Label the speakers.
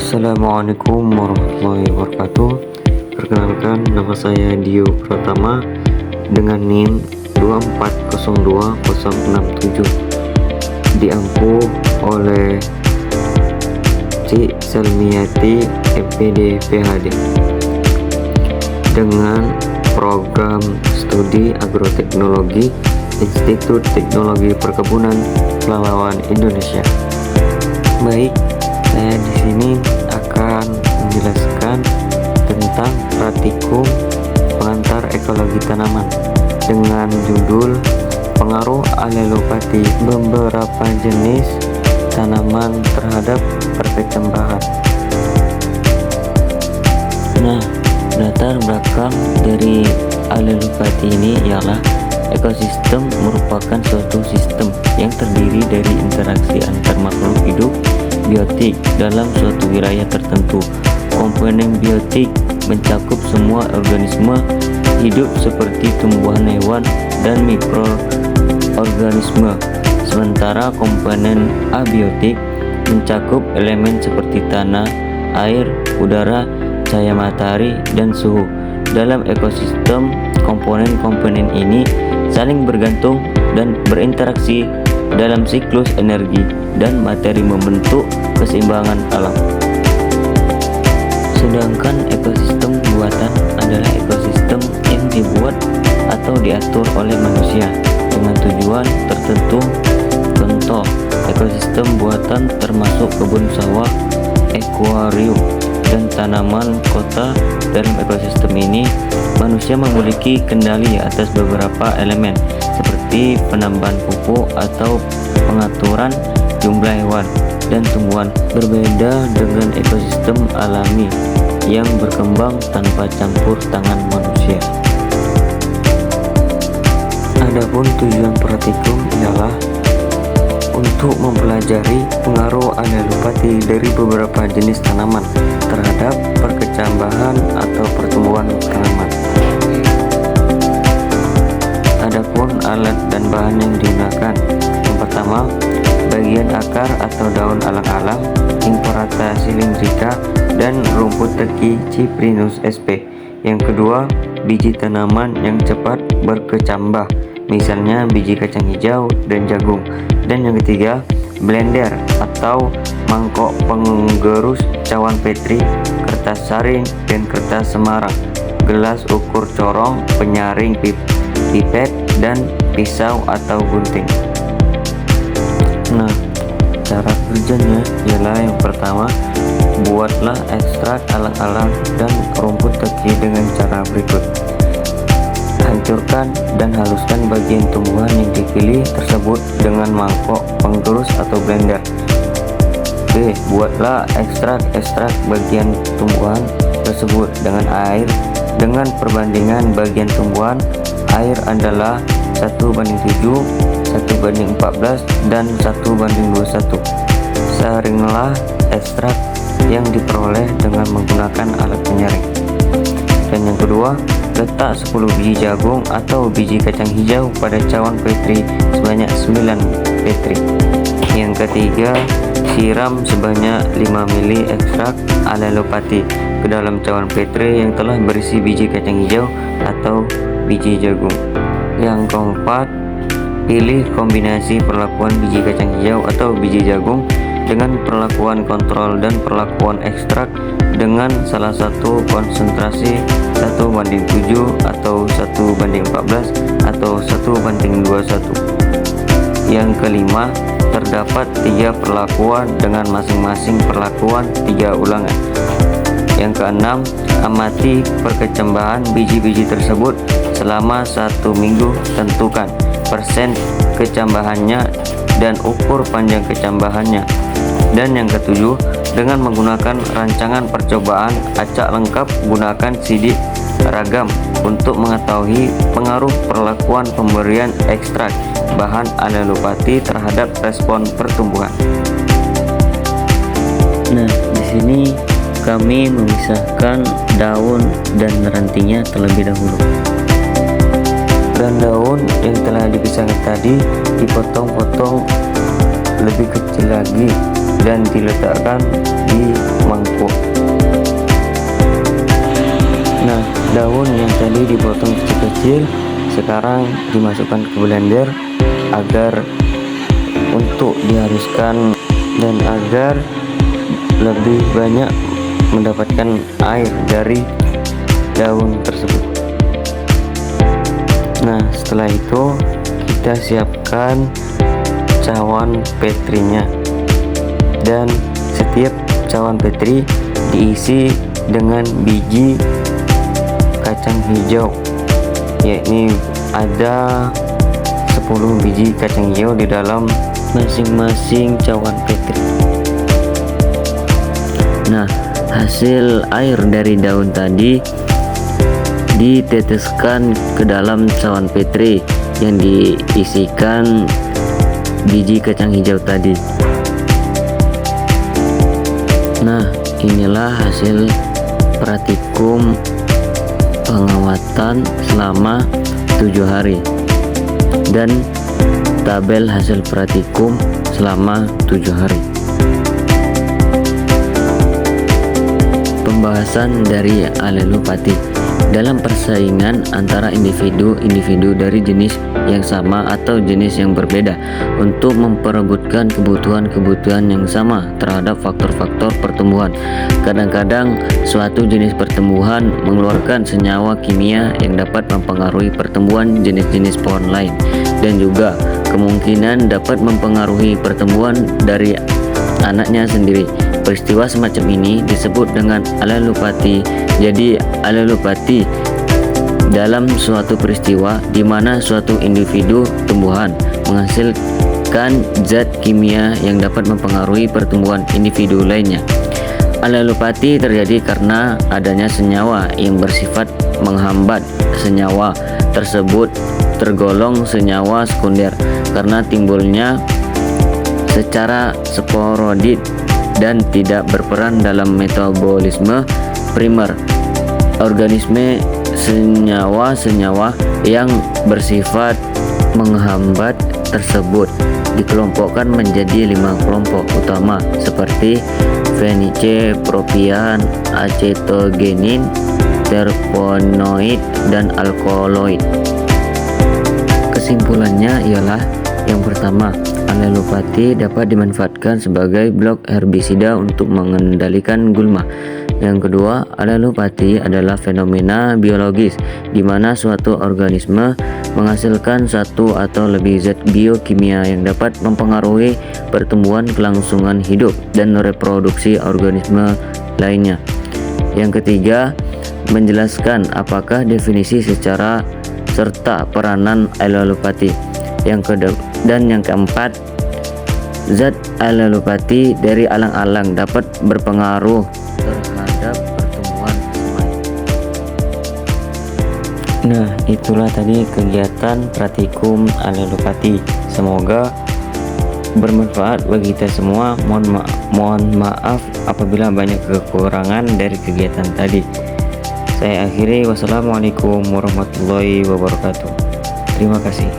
Speaker 1: Assalamualaikum warahmatullahi wabarakatuh. Perkenalkan, nama saya Dio Pratama dengan NIM 2402067, diampu oleh Cik Selmiati MPD PhD dengan program studi agroteknologi Institut Teknologi Perkebunan Pelalawan Indonesia. Baik, saya di sini akan menjelaskan tentang praktikum pengantar ekologi tanaman dengan judul pengaruh alelopati beberapa jenis tanaman terhadap perkecambahan. Nah, latar belakang dari alelopati ini ialah ekosistem merupakan suatu sistem yang terdiri dari interaksi antar makhluk hidup biotik dalam suatu wilayah tertentu. Komponen biotik mencakup semua organisme hidup seperti tumbuhan, hewan, dan mikroorganisme. Sementara komponen abiotik mencakup elemen seperti tanah, air, udara, cahaya matahari, dan suhu. Dalam ekosistem, komponen-komponen ini saling bergantung dan berinteraksi dalam siklus energi dan materi membentuk keseimbangan alam. Sedangkan ekosistem buatan adalah ekosistem yang dibuat atau diatur oleh manusia dengan tujuan tertentu. Contoh ekosistem buatan termasuk kebun sawah, akuarium, dan tanaman kota. Dalam ekosistem ini, manusia memiliki kendali atas beberapa elemen seperti penambahan pupuk atau pengaturan jumlah hewan dan tumbuhan, berbeda dengan ekosistem alami yang berkembang tanpa campur tangan manusia. Adapun tujuan praktikum ialah untuk mempelajari pengaruh alelopati dari beberapa jenis tanaman terhadap perkecambahan atau pertumbuhan tanaman. Adapun alat dan bahan yang digunakan, yang pertama, bagian akar atau daun alang-alang, Imperata cylindrica, dan rumput teki Cyprinus sp. Yang kedua, biji tanaman yang cepat berkecambah, misalnya biji kacang hijau dan jagung. Dan yang ketiga, blender atau mangkok penggerus cawan petri, kertas saring dan kertas semarang, gelas ukur corong, penyaring pipet, dan pisau atau gunting. Nah, cara kerjanya ialah yang pertama, buatlah ekstrak alang-alang dan rumput teki dengan cara berikut. Hancurkan dan haluskan bagian tumbuhan yang dipilih tersebut dengan mangkok penggerus atau blender. B. Buatlah ekstrak bagian tumbuhan tersebut dengan air dengan perbandingan bagian tumbuhan air adalah 1:7, 1:14, dan 1:21. Saringlah ekstrak yang diperoleh dengan menggunakan alat penyaring. Dan yang kedua, letak 10 biji jagung atau biji kacang hijau pada cawan petri sebanyak 9 petri. Yang ketiga, siram sebanyak 5 ml ekstrak alelopati ke dalam cawan petri yang telah berisi biji kacang hijau atau biji jagung. Yang keempat, pilih kombinasi perlakuan biji kacang hijau atau biji jagung dengan perlakuan kontrol dan perlakuan ekstrak dengan salah satu konsentrasi 1:7 atau 1:14 atau 1:21. Yang kelima, terdapat 3 perlakuan dengan masing-masing perlakuan 3 ulangan. Yang keenam, amati perkecambahan biji-biji tersebut selama 1 minggu. Tentukan persen kecambahannya dan ukur panjang kecambahannya. Dan yang ketujuh, dengan menggunakan rancangan percobaan acak lengkap, gunakan sidik ragam untuk mengetahui pengaruh perlakuan pemberian ekstrak bahan alelopati terhadap respon pertumbuhan. Nah, di sini kami memisahkan daun dan rantingnya terlebih dahulu. Dan daun yang telah dipisahkan tadi dipotong-potong lebih kecil lagi dan diletakkan di mangkuk daun yang tadi dipotong kecil-kecil sekarang dimasukkan ke blender agar untuk dihaluskan dan agar lebih banyak mendapatkan air dari daun tersebut. Nah, setelah itu kita siapkan cawan petrinya, dan setiap cawan petri diisi dengan biji kacang hijau, yakni ada 10 biji kacang hijau di dalam masing-masing cawan petri. Nah, hasil air dari daun tadi diteteskan ke dalam cawan petri yang diisikan biji kacang hijau tadi. Nah, inilah hasil praktikum pengawatan selama 7 hari dan tabel hasil praktikum selama 7 hari. Pembahasan dari alelopati. Dalam persaingan antara individu-individu dari jenis yang sama atau jenis yang berbeda untuk memperebutkan kebutuhan-kebutuhan yang sama terhadap faktor-faktor pertumbuhan. Kadang-kadang suatu jenis pertumbuhan mengeluarkan senyawa kimia yang dapat mempengaruhi pertumbuhan jenis-jenis pohon lain, dan juga kemungkinan dapat mempengaruhi pertumbuhan dari anaknya sendiri. Peristiwa semacam ini disebut dengan alelopati. Jadi alelopati dalam suatu peristiwa di mana suatu individu tumbuhan menghasilkan zat kimia yang dapat mempengaruhi pertumbuhan individu lainnya. Alelopati terjadi karena adanya senyawa yang bersifat menghambat. Senyawa tersebut tergolong senyawa sekunder karena timbulnya secara sporadik dan tidak berperan dalam metabolisme primer organisme. Senyawa-senyawa yang bersifat menghambat tersebut dikelompokkan menjadi 5 kelompok utama seperti fenicepropian, acetogenin, terpenoid, dan alkaloid. Kesimpulannya ialah yang pertama, alelopati dapat dimanfaatkan sebagai blok herbisida untuk mengendalikan gulma. Yang kedua, alelopati adalah fenomena biologis di mana suatu organisme menghasilkan satu atau lebih zat biokimia yang dapat mempengaruhi pertumbuhan kelangsungan hidup dan reproduksi organisme lainnya. Yang ketiga, menjelaskan apakah definisi secara serta peranan alelopati. Dan yang keempat, zat alelopati dari alang-alang dapat berpengaruh terhadap pertumbuhan semai. Nah, itulah tadi kegiatan praktikum alelopati. Semoga bermanfaat bagi kita semua. Mohon maaf apabila banyak kekurangan dari kegiatan tadi. Saya akhiri, wassalamualaikum warahmatullahi wabarakatuh. Terima kasih.